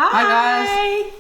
Hi guys.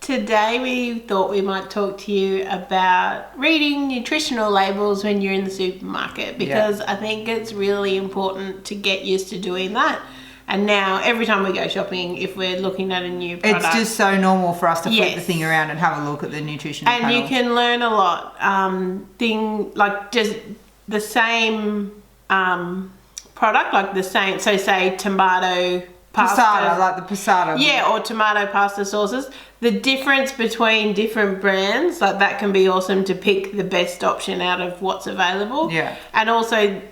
Today we thought we might talk to you about reading nutritional labels when you're in the supermarket, because I think it's really important to get used to doing that. And now every time we go shopping, if we're looking at a new product, it's just so normal for us to flip the thing around and have a look at the nutritional panel. You can learn a lot. Just the same product, like the same, so say tomato pasta. Passata, like the passata. Yeah, or tomato pasta sauces. The difference between different brands, like that can be awesome to pick the best option out of what's available. Yeah. And also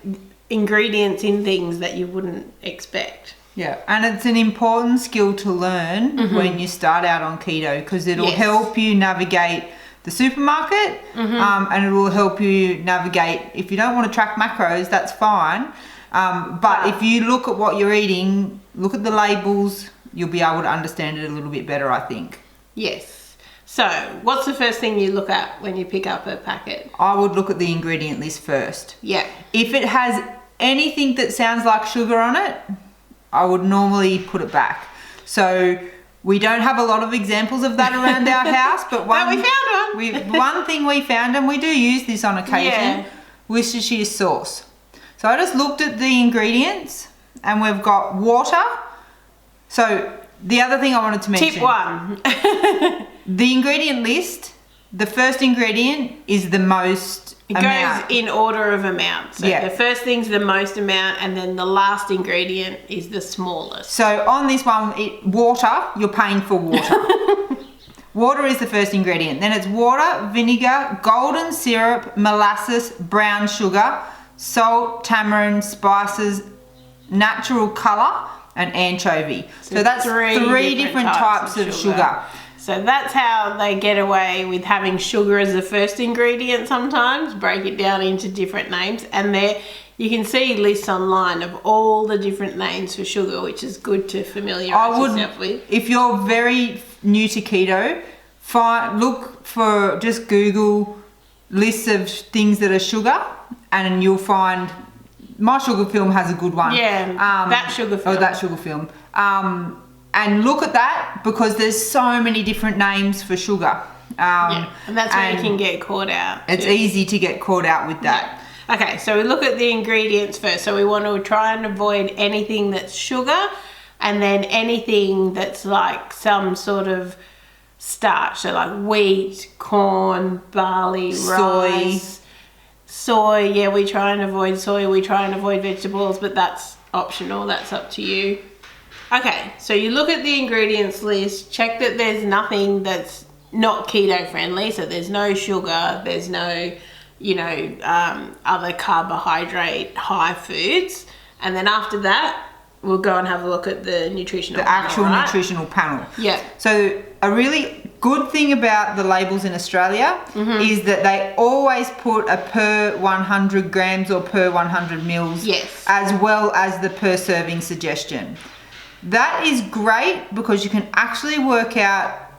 ingredients in things that you wouldn't expect. Yeah, and it's an important skill to learn when you start out on keto, because it'll help you navigate the supermarket and it will help you navigate, if you don't want to track macros, that's fine. But if you look at what you're eating, look at the labels, you'll be able to understand it a little bit better, I think. Yes. So, what's the first thing you look at when you pick up a packet? I would look at the ingredient list first. Yeah. If it has anything that sounds like sugar on it, I would normally put it back. So we don't have a lot of examples of that around our house, but we found one. One thing we found, and we do use this on occasion, Worcestershire sauce. So I just looked at the ingredients, and we've got water. So the other thing I wanted to mention. Tip 1. The ingredient list, the first ingredient is the most amount. It goes in order of amount. So the first thing's the most amount, and then the last ingredient is the smallest. So on this one, water, you're paying for water. Water is the first ingredient. Then it's water, vinegar, golden syrup, molasses, brown sugar, salt, tamarind, spices, natural colour, and anchovy. So that's three different types of sugar. So that's how they get away with having sugar as the first ingredient sometimes, break it down into different names. And there you can see lists online of all the different names for sugar, which is good to familiarise yourself with. If you're very new to keto, just Google lists of things that are sugar, and you'll find My Sugar Film has a good one. Yeah, That Sugar Film. Oh, That Sugar Film. And look at that, because there's so many different names for sugar. And that's where you can get caught out. It's easy to get caught out with that. Yeah. Okay, so we look at the ingredients first. So we want to try and avoid anything that's sugar, and then anything that's like some sort of starch. So like wheat, corn, barley, rice, soy. Yeah, we try and avoid soy. We try and avoid vegetables, but that's optional. That's up to you. Okay, so you look at the ingredients list, check that there's nothing that's not keto friendly. So there's no sugar, there's no, other carbohydrate high foods. And then after that, we'll go and have a look at the nutritional panel. The actual nutritional panel. Yeah. So a really good thing about the labels in Australia is that they always put a per 100 grams or per 100 mils, as well as the per serving suggestion. That is great, because you can actually work out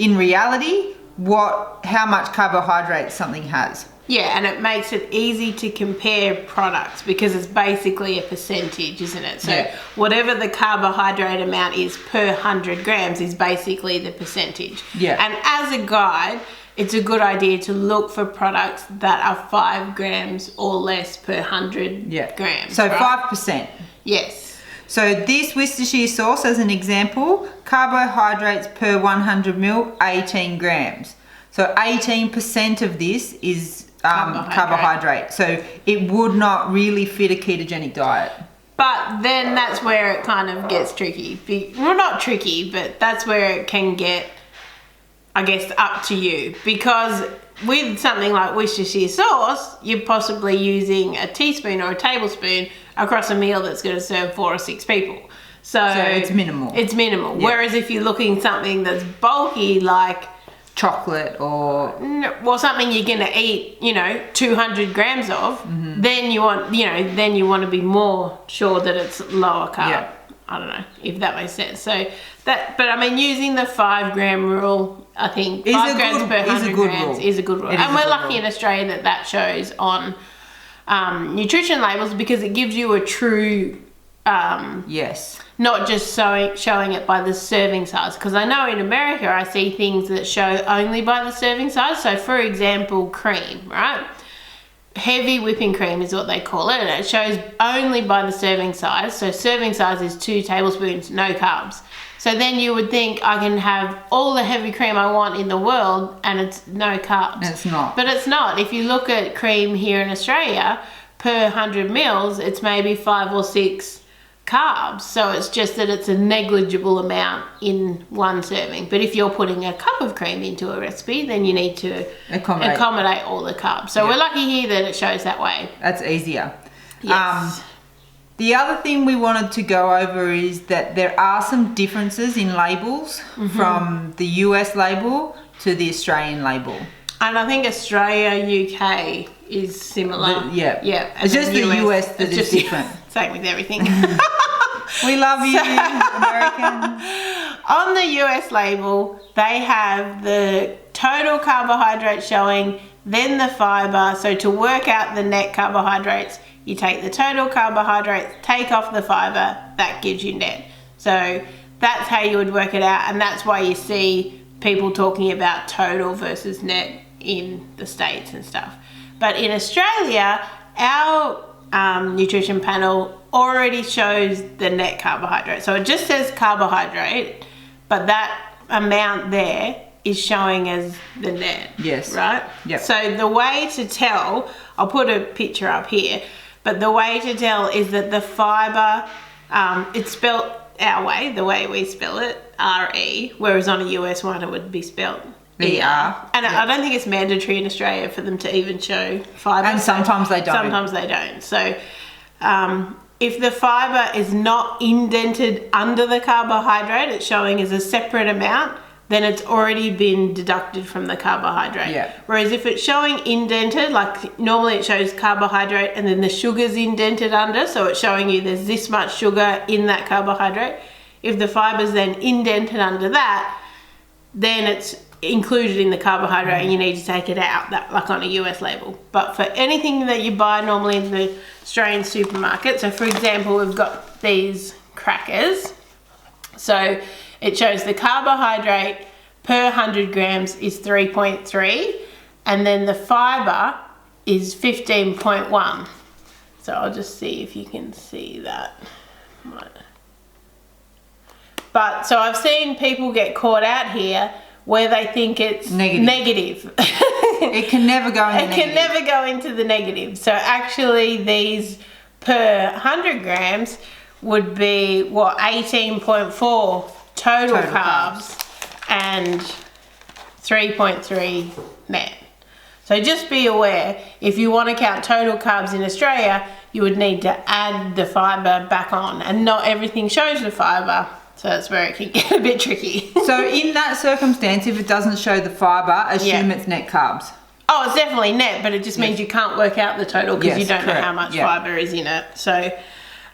in reality how much carbohydrates something has. Yeah, and it makes it easy to compare products, because it's basically a percentage, isn't it? So whatever the carbohydrate amount is per 100 grams is basically the percentage. Yeah. And as a guide, it's a good idea to look for products that are 5 grams or less per 100 grams. So 5%. Yes. So this Worcestershire sauce, as an example, carbohydrates per 100 ml, 18 grams. So 18% of this is carbohydrate. So it would not really fit a ketogenic diet. But then that's where it kind of gets tricky. Well, not tricky, but that's where it can get, I guess, up to you. Because with something like Worcestershire sauce, you're possibly using a teaspoon or a tablespoon across a meal that's going to serve 4 or 6 people. So it's minimal. It's minimal. Yeah. Whereas if you're looking something that's bulky, like chocolate or something you're going to eat, 200 grams of, then you want, to be more sure that it's lower carb. Yeah. I don't know if that makes sense. So but I mean, using the 5 gram rule, I think 5 grams per 100 grams is a good rule. And we're lucky in Australia that shows on nutrition labels, because it gives you a true not just showing it by the serving size. Because I know in America I see things that show only by the serving size. So for example, cream, right? Heavy whipping cream is what they call it, and it shows only by the serving size. So serving size is 2 tablespoons, no carbs. So then you would think I can have all the heavy cream I want in the world and it's no carbs. It's not. But it's not. If you look at cream here in Australia, per 100 mils, it's maybe 5 or 6 carbs. So it's just that it's a negligible amount in one serving. But if you're putting a cup of cream into a recipe, then you need to accommodate all the carbs. So we're lucky here that it shows that way. That's easier. Yes. The other thing we wanted to go over is that there are some differences in labels from the US label to the Australian label. And I think Australia, UK is similar. Yeah. It's just the US that is different. Same with everything. We love you, Americans. On the US label, they have the total carbohydrates showing, then the fiber. So to work out the net carbohydrates, you take the total carbohydrates, take off the fiber, that gives you net. So that's how you would work it out, and that's why you see people talking about total versus net in the States and stuff. But in Australia, our nutrition panel already shows the net carbohydrate. So it just says carbohydrate, but that amount there is showing as the net. Yes. Right? Yep. So the way to tell, I'll put a picture up here, but the way to tell is that the fiber, it's spelt our way, the way we spell it, R-E, whereas on a US one it would be spelt E-R. And I don't think it's mandatory in Australia for them to even show fiber. And sometimes they don't. Sometimes they don't. So if the fiber is not indented under the carbohydrate, it's showing as a separate amount, then it's already been deducted from the carbohydrate. Yeah. Whereas if it's showing indented, like normally it shows carbohydrate and then the sugar's indented under, so it's showing you there's this much sugar in that carbohydrate. If the fiber's then indented under that, then it's included in the carbohydrate and you need to take it out, that like on a US label. But for anything that you buy normally in the Australian supermarket, so for example, we've got these crackers. So it shows the carbohydrate per 100 grams is 3.3 and then the fiber is 15.1. So I'll just see if you can see that. But so I've seen people get caught out here where they think it's negative. It can never go into negative. It can never go into the negative. So actually these per 100 grams would be, what, 18.4 total carbs and 3.3 net. So just be aware, if you want to count total carbs in Australia, you would need to add the fiber back on, and not everything shows the fiber. So that's where it can get a bit tricky. So in that circumstance, if it doesn't show the fiber, assume it's net carbs. Oh, it's definitely net, but it just means you can't work out the total because you don't know how much fiber is in it. So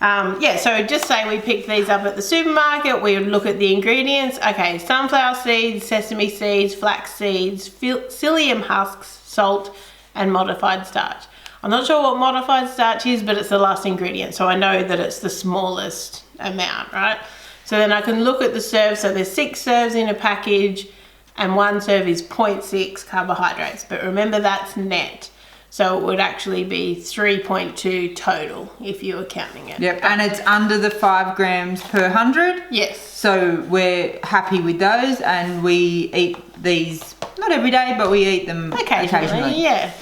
so just say we picked these up at the supermarket, we would look at the ingredients. Okay, sunflower seeds, sesame seeds, flax seeds, psyllium husks, salt, and modified starch. I'm not sure what modified starch is, but it's the last ingredient, so I know that it's the smallest amount, right? So then I can look at the serve. So there's 6 serves in a package and 1 serve is 0.6 carbohydrates, but remember that's net. So it would actually be 3.2 total if you were counting it. Yep, and it's under the 5 grams per 100. Yes. So we're happy with those, and we eat these not every day, but we eat them occasionally. Yeah.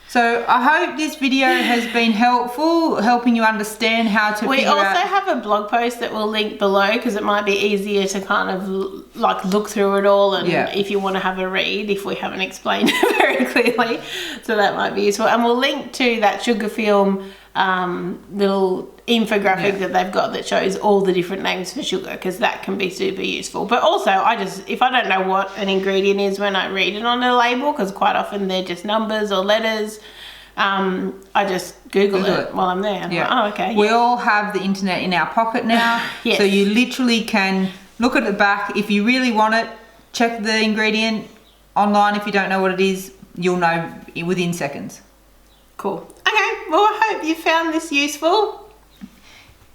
So I hope this video has been helpful, helping you understand how to We also have a blog post that we'll link below because it might be easier to kind of like look through it all, and if you want to have a read if we haven't explained it very clearly. So that might be useful. And we'll link to that sugar film little infographic that they've got that shows all the different names for sugar, because that can be super useful. But also if I don't know what an ingredient is when I read it on a label, because quite often they're just numbers or letters, I just Google it while I'm there. Yeah. Like, oh, okay. We all have the internet in our pocket now. Yes. So you literally can look at the back. If you really want it, check the ingredient online. If you don't know what it is, you'll know within seconds. Cool. Okay, well I hope you found this useful.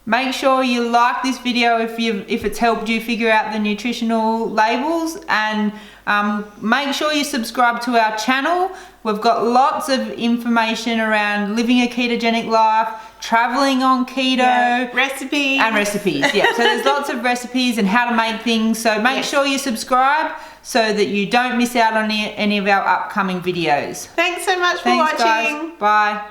Make sure you like this video if it's helped you figure out the nutritional labels, and make sure you subscribe to our channel. We've got lots of information around living a ketogenic life, traveling on keto, recipes. Yeah, so there's lots of recipes and how to make things. So make sure you subscribe so that you don't miss out on any of our upcoming videos. Thanks so much for watching. Guys. Bye.